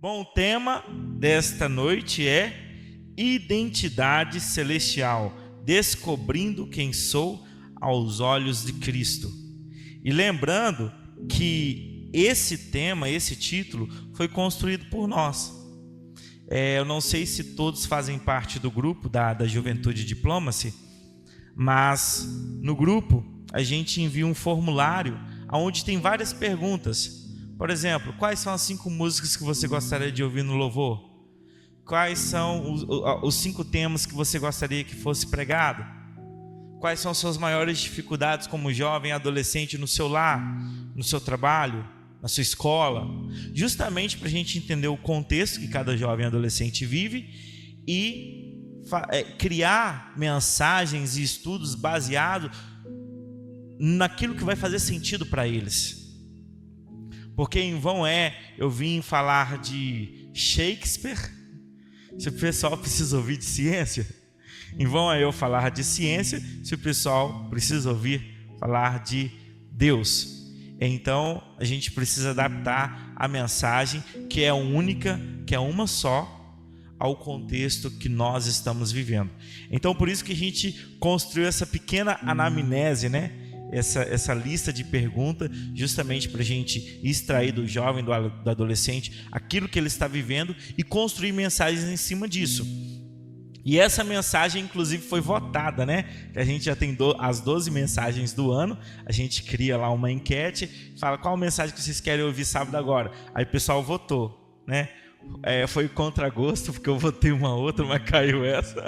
Bom, o tema desta noite é Identidade Celestial, descobrindo quem sou aos olhos de Cristo. E lembrando que esse tema, esse título, foi construído por nós. Eu não sei se todos fazem parte do grupo da Juventude Diplomacy, mas no grupo a gente envia um formulário onde tem várias perguntas. Por exemplo, quais são as 5 músicas que você gostaria de ouvir no louvor? Quais são os 5 temas que você gostaria que fosse pregado? Quais são as suas maiores dificuldades como jovem, adolescente no seu lar, no seu trabalho, na sua escola? Justamente para a gente entender o contexto que cada jovem e adolescente vive e criar mensagens e estudos baseados naquilo que vai fazer sentido para eles. Porque em vão eu vim falar de Shakespeare, se o pessoal precisa ouvir de ciência. Em vão eu falar de ciência, se o pessoal precisa ouvir falar de Deus. Então a gente precisa adaptar a mensagem, que é única, que é uma só, ao contexto que nós estamos vivendo. Então por isso que a gente construiu essa pequena anamnese, né? Essa lista de perguntas, justamente para a gente extrair do jovem, do adolescente, aquilo que ele está vivendo e construir mensagens em cima disso. E essa mensagem, inclusive, foi votada, né? A gente já tem as 12 mensagens do ano, a gente cria lá uma enquete, fala qual mensagem que vocês querem ouvir sábado agora. Aí o pessoal votou, né? Foi contra gosto, porque eu votei uma outra, mas caiu essa.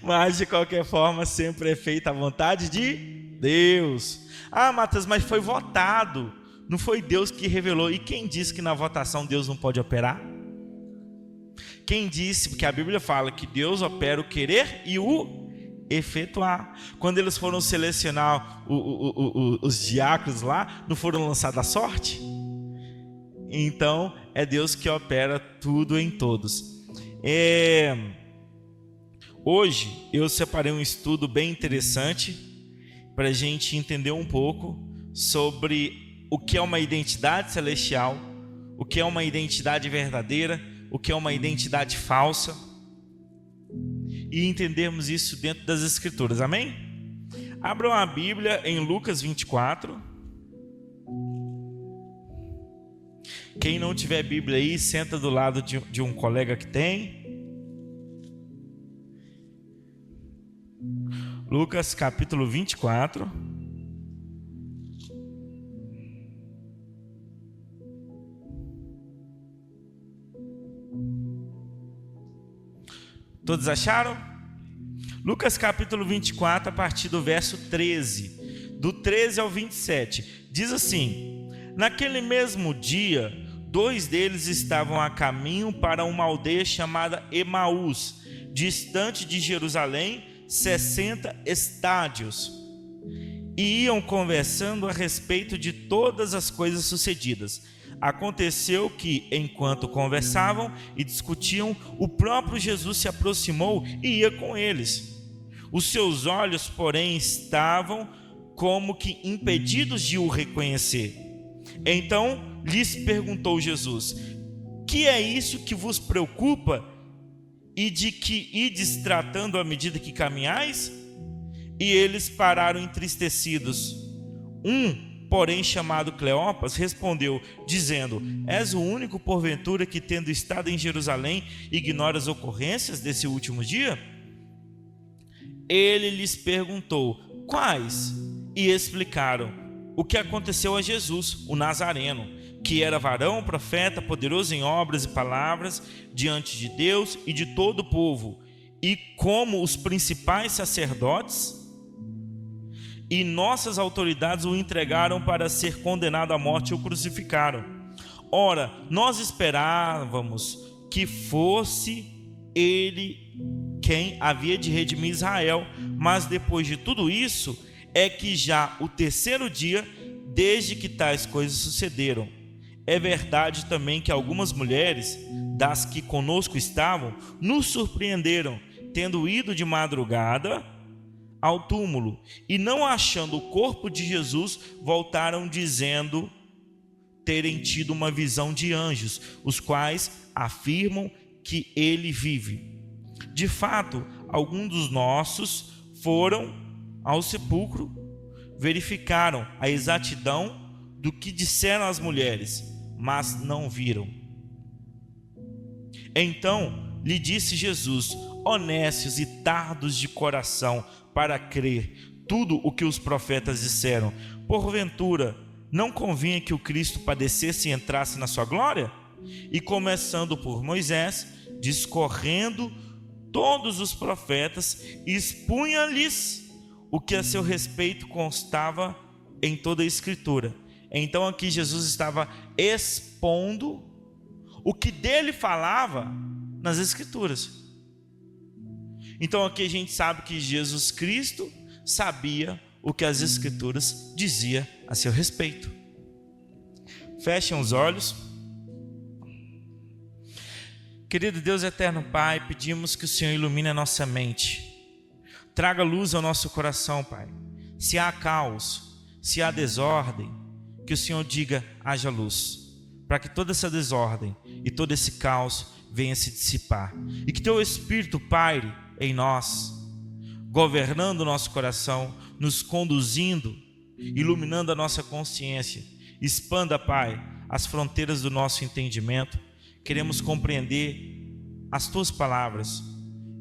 Mas, de qualquer forma, sempre é feita a vontade de Deus. Ah, Matheus, mas foi votado, não foi Deus que revelou. E quem disse que na votação Deus não pode operar? Quem disse? Porque a Bíblia fala que Deus opera o querer e o efetuar. Quando eles foram selecionar os diáconos lá, não foram lançados à sorte? Então é Deus que opera tudo em todos. Hoje eu separei um estudo bem interessante para a gente entender um pouco sobre o que é uma identidade celestial, o que é uma identidade verdadeira, o que é uma identidade falsa, e entendermos isso dentro das Escrituras, amém? Abram a Bíblia em Lucas 24. Quem não tiver Bíblia aí, senta do lado de um colega que tem. Lucas capítulo 24. Todos acharam? Lucas capítulo 24, a partir do verso 13. Do 13 ao 27. Diz assim: naquele mesmo dia, 2 deles estavam a caminho para uma aldeia chamada Emaús, distante de Jerusalém, 60 estádios, e iam conversando a respeito de todas as coisas sucedidas. Aconteceu que, enquanto conversavam e discutiam, o próprio Jesus se aproximou e ia com eles. Os seus olhos, porém, estavam como que impedidos de o reconhecer. Então lhes perguntou Jesus: que é isso que vos preocupa? E de que ides tratando à medida que caminhais? E eles pararam entristecidos. Porém, chamado Cleopas, respondeu, dizendo: és o único, porventura, que, tendo estado em Jerusalém, ignora as ocorrências desse último dia? Ele lhes perguntou: quais? E explicaram o que aconteceu a Jesus, o Nazareno, que era varão, profeta, poderoso em obras e palavras diante de Deus e de todo o povo, e como os principais sacerdotes e nossas autoridades o entregaram para ser condenado à morte e o crucificaram. Ora, nós esperávamos que fosse ele quem havia de redimir Israel, mas depois de tudo isso, é que já o 3º dia desde que tais coisas sucederam. É verdade também que algumas mulheres, das que conosco estavam, nos surpreenderam, tendo ido de madrugada ao túmulo, e não achando o corpo de Jesus, voltaram dizendo terem tido uma visão de anjos, os quais afirmam que ele vive. De fato, alguns dos nossos foram ao sepulcro, verificaram a exatidão do que disseram as mulheres, mas não viram. Então lhe disse Jesus: honestos e tardos de coração para crer tudo o que os profetas disseram, porventura não convinha que o Cristo padecesse e entrasse na sua glória? E começando por Moisés, discorrendo todos os profetas, expunha-lhes o que a seu respeito constava em toda a Escritura. Então aqui Jesus estava expondo o que dele falava nas Escrituras. Então aqui a gente sabe que Jesus Cristo sabia o que as Escrituras diziam a seu respeito. Fechem os olhos. Querido Deus eterno Pai, pedimos que o Senhor ilumine a nossa mente, traga luz ao nosso coração, Pai. Se há caos, se há desordem, que o Senhor diga: haja luz, para que toda essa desordem e todo esse caos venha se dissipar, e que teu Espírito paire em nós, governando o nosso coração, nos conduzindo, iluminando a nossa consciência. Expanda, Pai, as fronteiras do nosso entendimento. Queremos compreender as tuas palavras,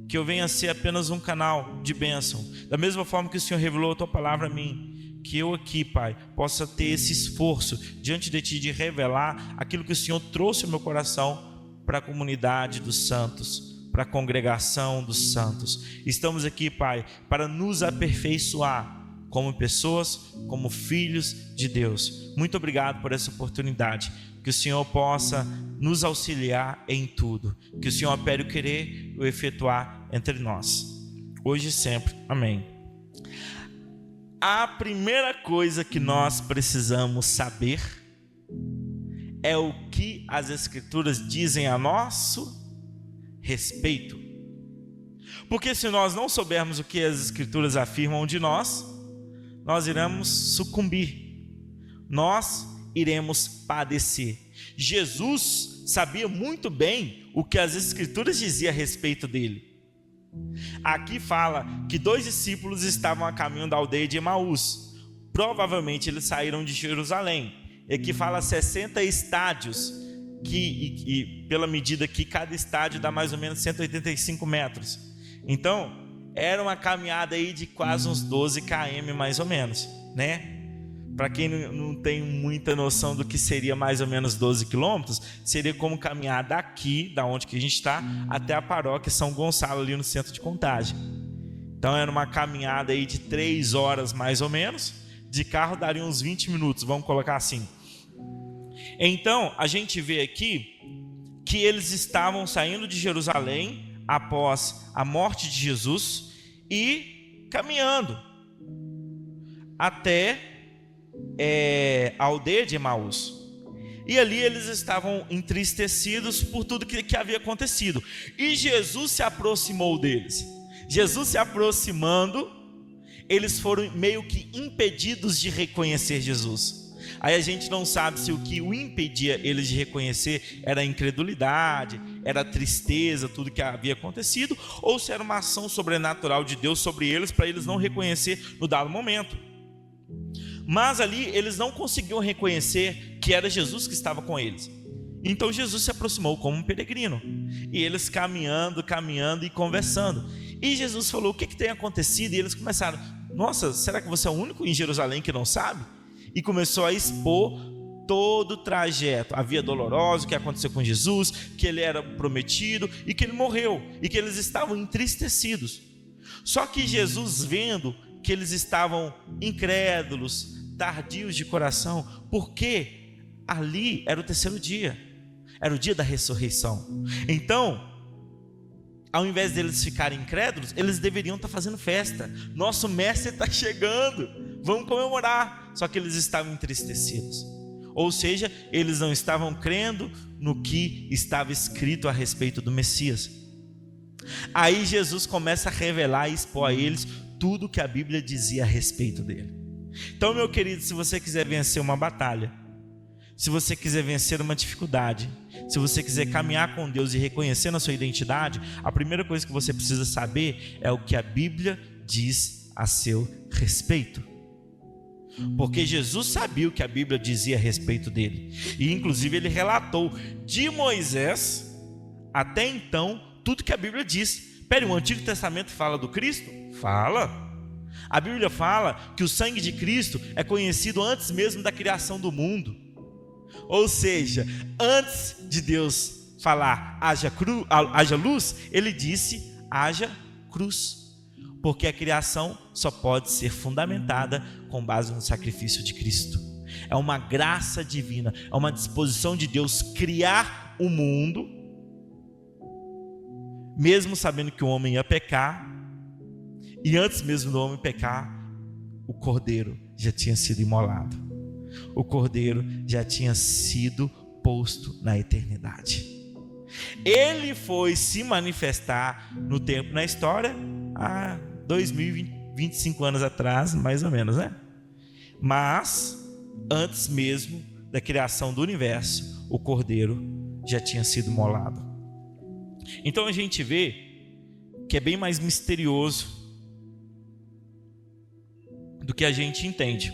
que eu venha a ser apenas um canal de bênção, da mesma forma que o Senhor revelou a tua palavra a mim, que eu aqui, Pai, possa ter esse esforço diante de ti, de revelar aquilo que o Senhor trouxe ao meu coração para a comunidade dos santos, para a congregação dos santos. Estamos aqui, Pai, para nos aperfeiçoar como pessoas, como filhos de Deus. Muito obrigado por essa oportunidade. Que o Senhor possa nos auxiliar em tudo. Que o Senhor opere o querer e o efetuar entre nós, hoje e sempre. Amém. A primeira coisa que nós precisamos saber é o que as Escrituras dizem a nosso respeito. Porque se nós não soubermos o que as Escrituras afirmam de nós, nós iremos sucumbir, nós iremos padecer. Jesus sabia muito bem o que as Escrituras diziam a respeito dele. Aqui fala que 2 discípulos estavam a caminho da aldeia de Emaús. Provavelmente eles saíram de Jerusalém. E aqui fala 60 estádios, e pela medida que cada estádio dá mais ou menos 185 metros. Então, era uma caminhada aí de quase uns 12 km mais ou menos, né? Para quem não tem muita noção do que seria mais ou menos 12 quilômetros, seria como caminhar daqui, da onde que a gente está, até a paróquia São Gonçalo, ali no centro de Contagem. Então era uma caminhada aí de 3 horas mais ou menos, de carro daria uns 20 minutos, vamos colocar assim. Então a gente vê aqui que eles estavam saindo de Jerusalém após a morte de Jesus e caminhando até a aldeia de Emaús. E ali eles estavam entristecidos por tudo que havia acontecido. E Jesus se aproximou deles. Jesus se aproximando, eles foram meio que impedidos de reconhecer Jesus. Aí a gente não sabe se o que o impedia eles de reconhecer era a incredulidade, era a tristeza, tudo que havia acontecido, ou se era uma ação sobrenatural de Deus sobre eles, para eles não reconhecer no dado momento. Mas ali eles não conseguiam reconhecer que era Jesus que estava com eles. Então Jesus se aproximou como um peregrino, e eles caminhando e conversando. E Jesus falou: o que tem acontecido? E eles começaram: nossa, será que você é o único em Jerusalém que não sabe? E começou a expor todo o trajeto, a via dolorosa, o que aconteceu com Jesus, que ele era prometido e que ele morreu, e que eles estavam entristecidos. Só que Jesus, vendo que eles estavam incrédulos, tardios de coração, porque ali era o 3º dia, era o dia da ressurreição. Então, ao invés deles ficarem incrédulos, eles deveriam estar fazendo festa. Nosso mestre está chegando, vamos comemorar. Só que eles estavam entristecidos, ou seja, eles não estavam crendo no que estava escrito a respeito do Messias. Aí Jesus começa a revelar e expor a eles tudo que a Bíblia dizia a respeito dele. Então, meu querido, se você quiser vencer uma batalha, Se você quiser vencer uma dificuldade, se você quiser caminhar com Deus e reconhecer a sua identidade, a primeira coisa que você precisa saber é o que a Bíblia diz a seu respeito. Porque Jesus sabia o que a Bíblia dizia a respeito dele. E inclusive ele relatou de Moisés até então tudo que a Bíblia diz. Pera, o Antigo Testamento fala do Cristo? Fala. A Bíblia fala que o sangue de Cristo é conhecido antes mesmo da criação do mundo. Ou seja, antes de Deus falar haja luz, ele disse haja cruz. Porque a criação só pode ser fundamentada com base no sacrifício de Cristo. É uma graça divina, é uma disposição de Deus criar o mundo, mesmo sabendo que o homem ia pecar, e antes mesmo do homem pecar, o cordeiro já tinha sido imolado. O cordeiro já tinha sido posto na eternidade. Ele foi se manifestar no tempo, na história, há 2025 anos atrás, mais ou menos, né? Mas antes mesmo da criação do universo, o cordeiro já tinha sido imolado. Então a gente vê que é bem mais misterioso do que a gente entende.